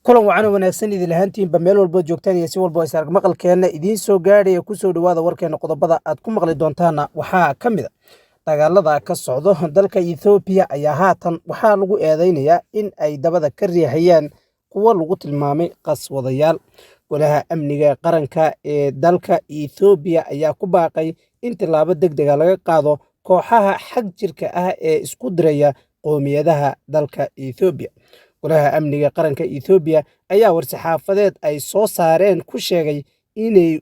kulan wacan wanaagsan idin lahaantiinba meel walba joogtaan iyo si walba is arag maqalkeena idiin soo gaadhaya ku soo dhawaada warkeena qodobada aad ku maqli doontaana waxaa ka mid a dagaalada ka socdo dalka Ethiopia ayaa haatan waxaa lagu eedeynayaa in ay dabada ka riixayaan kuwa lagu tilmaamay qaswadayaal. Golaha amniga qaranka ee dalka Ethiopia ayaa ku baaqay in tilaabo degdeg ah laga qaado kooxaha xag jirka ah ee isku diraya qoomiyadaha dalka Ethiopia. Golaha amniga qaranka Ethiopia ayaa war-saxaafadeed ay soo saareen ku sheegay inay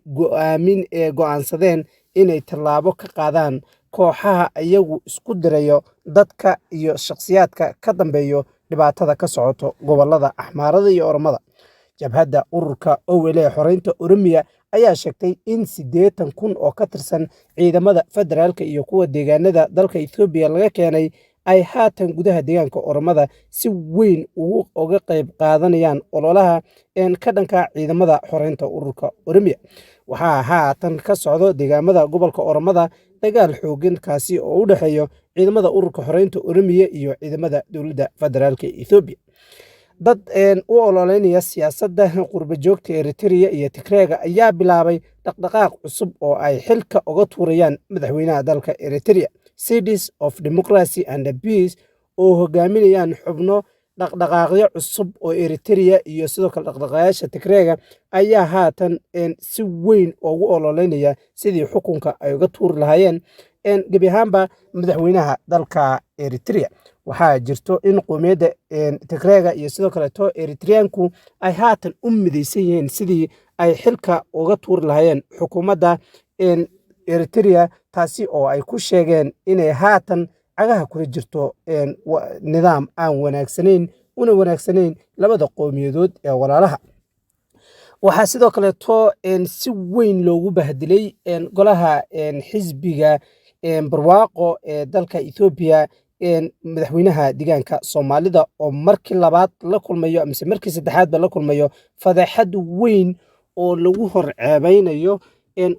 go'aansadeen inay tallaabo ka qaadaan kooxaha iyagu isku dirayo dadka iyo shakhsiyaadka ka dambeeyo dhibaatada ka socoto gobolada Axmaarada iyo Oromada. Jabhadda ururka Owele Xoreynta Oromiya ayaa sheegtay in 80,000 oo ka tirsan ciidamada federaalka iyo kuwa deegaanada dalka Ethiopia laga keenay ay haatan gudaha deegaanka Oromada si weyn uga qayb qaadanayaan ololaha ka dhanka ciidamada xoreynta ururka Oromiya. Waxaa haatan ka socdo deegaamada gobolka Oromada dagaal xooggan kaasi oo u dhexeeya ciidamada ururka xoreynta Oromiya iyo ciidamada dowladda federaalka Ethiopia. Dad u ololeynaya siyaasadda qurba joogta Eritrea iyo Tigreega ayaa bilaabay dhaqdhaqaaq cusub oo ay xilka uga tuurayaan madaxweynaha dalka Eritrea. Cities of Democracy and Peace oo hogaaminayaan xubno dhaqdhaqaaqyo cusub oo Eritrea iyo sidoo kale dhaqdhaqaaqayaasha Tigreega ayaa haatan si weyn ugu ololeynaya sidii xukunka ay uga tuuri lahaayeen gebi ahaanba madaxweynaha dalka Eritrea. Waxaa jirto in qoomiyadda Tigreega iyo sidoo kale Eritreanku ay haatan u midaysan yihiin sidii ay xilka uga tuuri lahaayeen xukuumadda Eritrea, taasi oo ay ku sheegeen inay haatan cagaha kula jirto nidaam aan wanaagsanayn una wanaagsanayn labada qowmiyadood ee walaalaha. Waxaa sidoo kale si weyn loogu bahdilay golaha xisbiga barwaaqo ee dalka Ethiopia madaxweynaha deegaanka Soomaalida oo markii labaad la kulmayo ama markii saddexaadba la kulmayo fadeexad weyn oo lagu horceebeynayo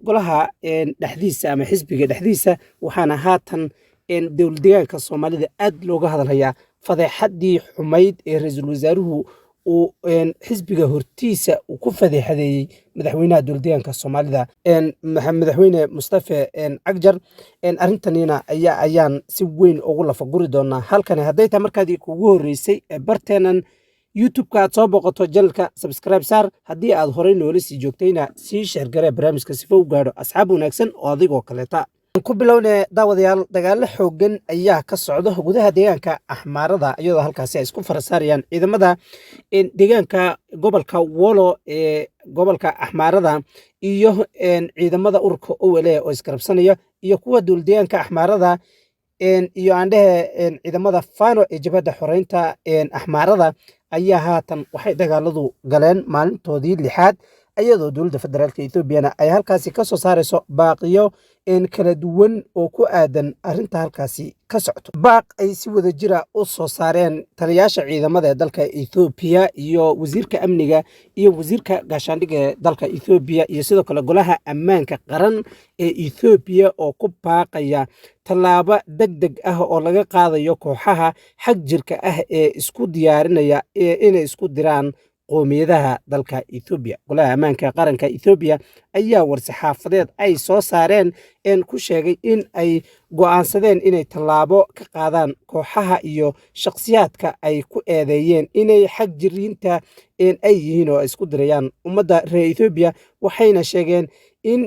golaha dhexdiisa ama xisbiga dhexdiisa. Waxaana haatan dowlad deegaanka Soomaalida aad looga hadlayaa fadeexadii xumayd ee ra'iisul wasaaruhu uu xisbiga hortiisa ku fadeexadeeyay madaxweynaha dowlad deegaanka Soomaalida madaxweyne Mustafa Cagjar. Arrintanina ayaan si weyn ugu lafaguri doonaa halkan. Hadday tahay markaad kugu horeysay barteenan YouTube-ka aad soo boqoto channelka subscribe saar. Haddii aad horey noola sii joogtayna sii share garee barnaamijka si uu gaadho asxaab wanaagsan oo adigoo kaleeta. Ku bilowne daawadayaal, dagaalo xooggan ayaa ka socda gudaha deegaanka Axmaarada iyadoo halkaasi ay isku farasaarayaan ciidamada deegaanka gobolka Wolo ee gobolka Axmaarada iyo ciidamada ururka Owele oo iskarabsanaya iyo kuwa dowlad deegaanka Axmaarada iyo ciidamada Fano ee jabhadda xoreynta Axmaarada ayaa haatan waxay dagaaladu galeen maalintoodii 6aad iyadoo dowladda federaalka Ethiopia ay halkaasi ka soo saarayso baaqiyo kala duwan oo ku aadan arrinta halkaasi ka socoto. Baaq ay si wada jira u soo saareen taliyaasha ciidamada ee dalka Ethiopia iyo wasiirka amniga iyo wasiirka gaashaandhigga ee dalka Ethiopia iyo sidoo kale golaha ammaanka qaran ee Ethiopia oo ku baaqaya tallaabo degdeg ah oo laga qaadayo kooxaha xag jirka ah ee isku diyaarinaya inay isku diraan qoomiyadaha dalka Ethiopia. Golaha ammaanka qaranka Ethiopia ayaa war-saxaafadeed ay soo saareen ku sheegay in ay go'aansadeen inay tallaabo ka qaadaan kooxaha iyo shakhsiyaadka ay ku eedeeyeen inay xag jiriinta ay yihiin oo isku dirayaan ummadda reer Ethiopia. Waxayna sheegeen in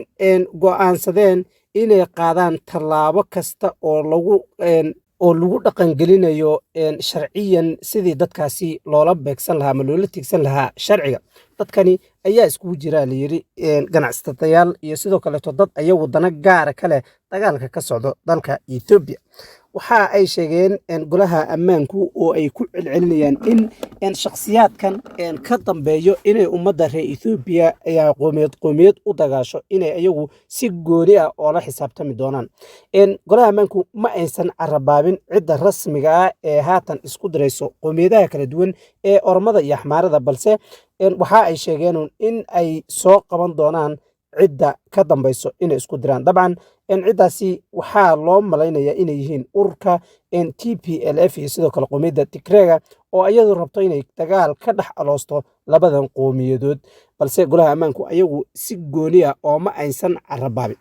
go'aansadeen inay qaadaan tallaabo kasta oo lagu dhaqangelinayo sharciyan sidii dadkaasi loola beegsan lahaa ama loola tigsan lahaa sharciga. Dadkani ayaa iskugu jira la yiri ganacsatayaal iyo sidoo kale dad ayagu dana gaar ka leh dagaalka ka socdo dalka Ethiopia. Waxa ay sheegeen golaha ammaanku oo ay ku celcelinayaan in shakhsiyaadkan ka dambeeyo inay ummadda reer Ethiopia ay qoomiyad u dagaasho inay ayagu si gooni ah oo la xisaabtami doonaan. Golaha ammaanku ma aysan carabaabin cidda rasmiga ah ee haatan isku dirayso qoomiyadaha kala duwan ee Oromada iyo Axmaarada, balse waxa ay sheegeen in ay soo qaban doonaan cidda ka dambayso inay isku diraan. Dabcan ciddaasi waxaa loo malaynayaa inay yihiin ururka TPLF iyo sidoo kale qoomiyadda Tigreega oo iyadu rabto inay dagaal ka dhex aloosto labadan qowmiyadood, balse golaha ammaanku ayagu si gooni ah oo ma aysan carabaabin.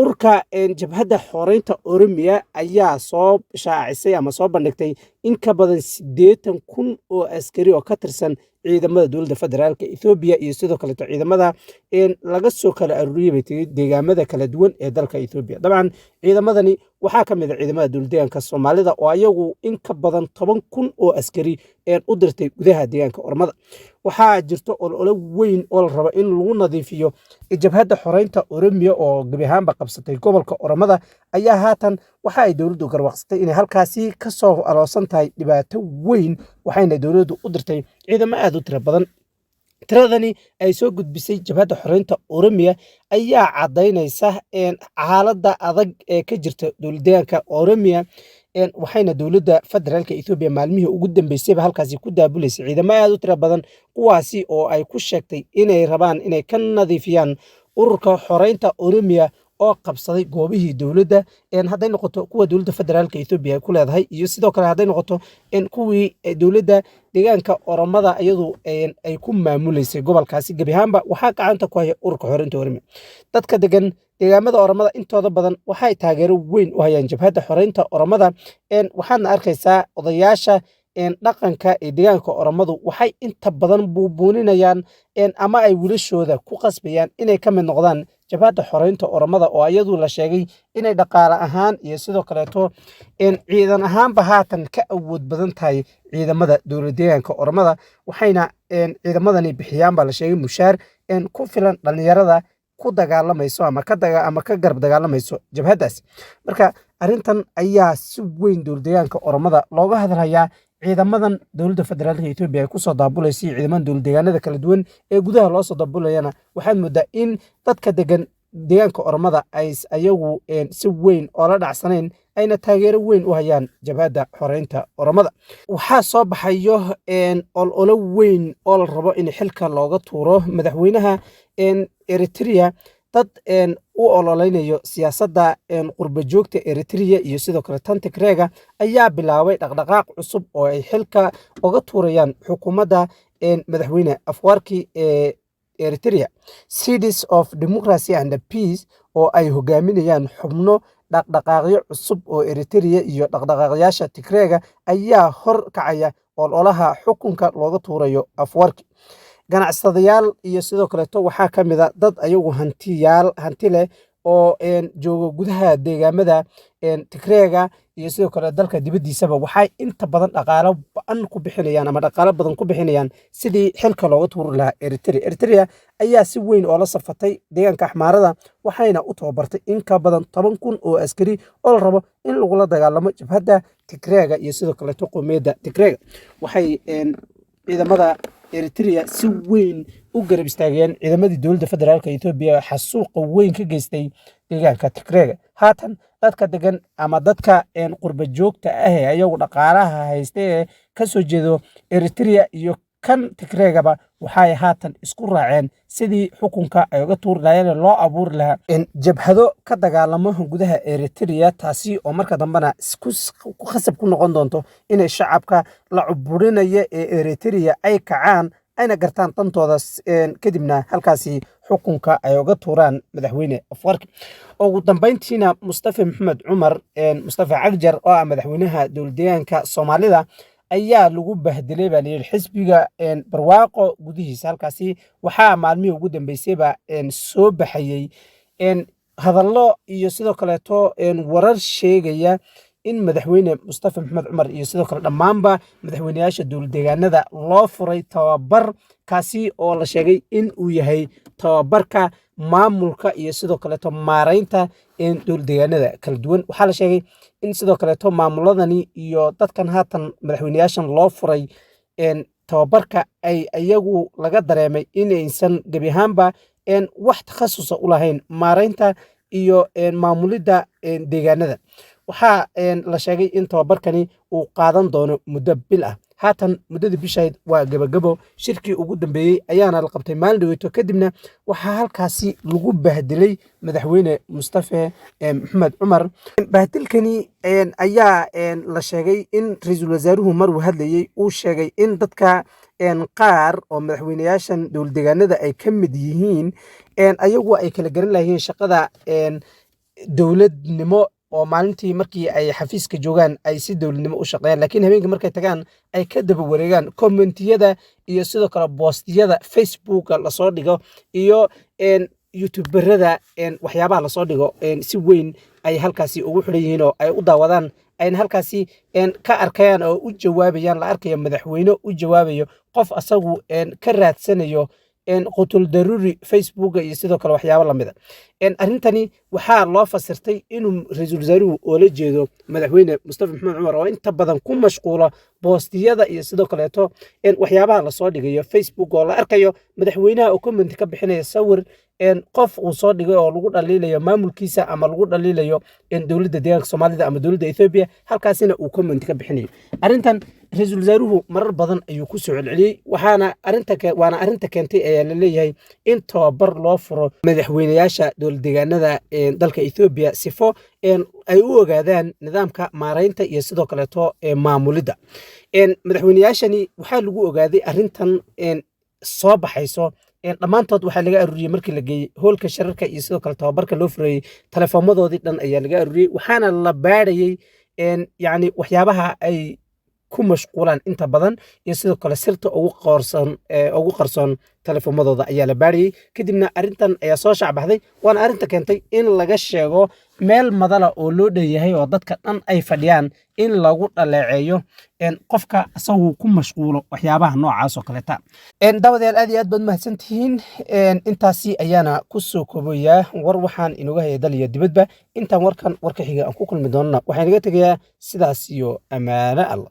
ururka jabhadda xoreynta Oromiya ayaa soo shaacisay ama soo bandhigtay in ka badan 80,000 oo askari oo ka tirsan ciidamada dowladda federaalka Ethiopia iyo sidoo kale ciidamada laga soo kala aruuriyay deegaamada kala duwan ee dalka Ethiopia. dabcan ciidamadani waxaa ka mid ah ciidamada dowladdeegaanka Soomaalida oo ayagu in ka badan 10,000 oo askari u dirtay gudaha deegaanka Oromada. waxaa jirto olole weyn oo la rabo in lagu nadiifiyo jabhadda xoreynta Oromiya oo gabi ahaanba qabsatay gobolka Oromada ayaa haatan waxa ay dowladdu garwaaqsatay inay halkaasi ka soo aloosan tahay dhibaato weyn, waxayna dowladdu u dirtay ciidamo aad u tiro badan. tiradani ay soo gudbisay jabhadda xoreynta Oromiya ayaa cadaynaysa xaaladda adag ee ka jirta dowladdeegaanka Oromiya, waxayna dowladda federaalka Ethiopia maalmihii ugu dambeysayba halkaasi ku daabuleysay ciidamo aad u tiro badan, kuwaasi oo ay ku sheegtay inay rabaan inay ka nadiifiyaan ururka xoreynta Oromiya oo qabsaday goobihii dowladda, hadday noqoto kuwa dowladda federaalka Ethiopia ay ku leedahay iyo sidoo kale hadday noqoto kuwii dowladda deegaanka Oromada iyadu ay ku maamuleysay gobolkaasi. gabi ahaanba waxaa gacanta ku haya ururka xoreynta Oromiya. dadka degan deegaamada Oromada intooda badan waxay taageero weyn u hayaan jabhadda xoreynta Oromada, waxaadna arkaysaa odayaasha dhaqanka ee deegaanka Oromadu waxay inta badan buubuuninayaan ama ay wilashooda ku qasbayaan inay ka mid noqdaan jabhadda xoreynta Oromada oo iyadu la sheegay inay dhaqaale ahaan iyo sidoo kaleeto ciidan ahaanba haatan ka awood badan tahay ciidamada dowladdeegaanka Oromada, waxayna ciidamadani bixiyaan baa la sheegay mushaar ku filan dhalinyarada ku dagaalamayso ama ka garab dagaalamayso jabhaddaas. marka arrintan ayaa si weyn dowladdeegaanka Oromada looga hadlayaa. ciidamadan dowladda federaalka Ethiopia ay ku soo daabuleysay ciidamada dowladdeegaanada kala duwan ee gudaha loo soo daabulayana waxaad moodaa in dadka degan deegaanka Oromada ay ayagu si weyn oo la dhacsanayn ayna taageero weyn u hayaan jabhadda xoreynta Oromada. waxaa soo baxayo olole weyn oo la rabo in xilka looga tuuro madaxweynaha Eritrea. dad u ololeynayo siyaasadda qurba joogta Eritrea iyo sidoo kale tan Tigreega ayaa bilaabay dhaqdhaqaaq cusub oo ay xilka uga tuurayaan xukuumadda madaxweyne Afwerki ee Eritrea. Seeds of Democracy and Peace oo ay hogaaminayaan xubno dhaqdhaqaaqyo cusub oo Eritrea iyo dhaqdhaqaaqyaasha Tigreega ayaa hor kacaya ololaha xukunka looga tuurayo Afwerki. ganacsadayaal iyo sidoo kaleeto waxaa ka mid ah dad ayagu hanti leh oo jooga gudaha deegaamada Tigreega iyo sidoo kale dalka dibaddiisaba waxay inta badan dhaqaalo badan ku bixinayaan sidii xilka looga tuuri lahaa Eritrea ayaa si weyn oo la safatay deegaanka Axmaarada, waxayna u tababartay in ka badan 10,000 oo askari oo la rabo in lagula dagaalamo jabhadda Tigreega iyo sidoo kaleeto qowmiyadda Tigreega. waxay ciidamada Eritrea si weyn u garab istaageen ciidamadii dowladda federaalka Ethiopia xasuuqa weyn ka geystay deegaanka Tigreega. haatan dadka degan ama dadka qurba joogta ah ee ayagu dhaqaalaha haysta ee ka soo jeedo Eritrea iyo kan Tigreegaba waxay haatan isku raaceen sidii xukunka ay uga tuuri lahaayeen loo abuuri lahaa jabhado ka dagaalamo gudaha Eritrea, taasi oo marka dambana ku khasab ku noqon doonto inay shacabka la cuburinaya ee Eritrea ay kacaan ayna gartaan dantooda kadibna halkaasi xukunka ay uga tuuraan madaxweyne Afwerki. ugu dambeyntiina Mustafa Maxamed Cumar Mustafa Cagjar oo ah madaxweynaha dowladdeegaanka Soomaalida ayaa lagu bahdilay baa layidhi xisbiga barwaaqo gudihiisa. halkaasi waxaa maalmihii ugu dambeysayba soo baxayey hadallo iyo sidoo kaleeto warar sheegaya in madaxweyne Mustafa Maxamed Cumar iyo sidoo kale dhammaanba madaxweynayaasha dowladdeegaanada loo furay tababar kaasi oo la sheegay in uu yahay tababarka maamulka iyo sidoo kaleeto maareynta dowladdeegaanada kala duwan. waxaa la sheegay in sidoo kaleeto maamuladani iyo dadkan haatan madaxweynayaashan loo furay tababarka ay iyagu laga dareemay inaysan gebi ahaanba wax takhasusa u lahayn maareynta iyo maamulidda deegaanada. waxaa la sheegay in tababarkani uu qaadan doono muddo bil ah. haatan muddada bishayd waa gabagabo shirkii ugu dambeeyey ayaana la qabtay maalin dhaweeto kadibna waxaa halkaasi lagu bahdilay madaxweyne Mustafa Maxamed Cumar bahdilkani ayaa la sheegay in ra'iisul wasaaruhu maruu hadlayay uu sheegay in dadka qaar oo madaxweynayaashan dowladdeegaanada ay ka mid yihiin ayagu ay kala garan lahaayeen shaqada dowladnimo oo maalintii markii ay xafiiska joogaan ay si dowladnimo u shaqeeyaan laakiin habeenkii markay tagaan ay ka daba wareegaan commentiyada iyo sidoo kale boostiyada Facebook la soo dhigo iyo youtuberada waxyaabaha la soo dhigo si weyn ay halkaasi ugu xiran yihiin oo ay u daawadaan ayna halkaasi ka arkayaan oo u jawaabayaan la arkayo madaxweyne u jawaabayo qof asagu ka raadsanayo qutul daruri Facebook iyo sidoo kale waxyaabo lamid arintani waxaa loo fasirtay inuu ra'iisul wasaaruhu oo la jeedo madaxweyne Mustafa Maxamed Cumar oo inta badan ku mashquula boostiyada iyo sidoo kale waxyaabaha la soo dhigayo Facebook oo la arkayo madaxweynaha oo comment ka bixinaya sawir qof uu soo dhigay oo lagu dhaliilayo maamulkiisa ama lagu dhaliilayo dowladda deegaanka Soomaalida ama dowladda Ethiopia halkaasina uu comment ka bixinayo arintan ra'iisul wasaaruhu marar badan ayuu ku soo celceliyay waana arinta keentay ayaa la leeyahay in tababar loo furo madaxweynayaasha dowladdeegaanada dalka Ethiopia sifo ay u ogaadaan nidaamka maareynta iyo sidoo kale maamulida madaxweynayaashani waxaa lagu ogaaday arintan soo baxayso dhammaantood waxaa laga aruuriyay markii la geeyay hoolka shararka iyo sidoo kale tababarka loo furayay teleefoomadoodii dhan ayaa laga aruuriyay waxaana la baadhayay yacni waxyaabaha ay ku mashquulaan inta badan iyo sidoo kale sirta ugu qarsoon teleefoomadooda ayaa la baadhayay kadibna arintan ayaa soo shacbaxday waana arinta keentay in laga sheego meel madala oo loo dheeyahay oo dadka dhan ay fadhiyaan in lagu dhaleeceeyo qofka asagu ku mashquulo waxyaabaha noocaas oo kaleeta daawadayaal aad iyo aad baad mahadsantihiin intaasi ayaana ku soo koobayaa war waxaan inooga hayay dal iyo dibadba intaan warka xiga aan ku kulmi doonana waxaan inaga tegayaa sidaas iyo ammaano Allah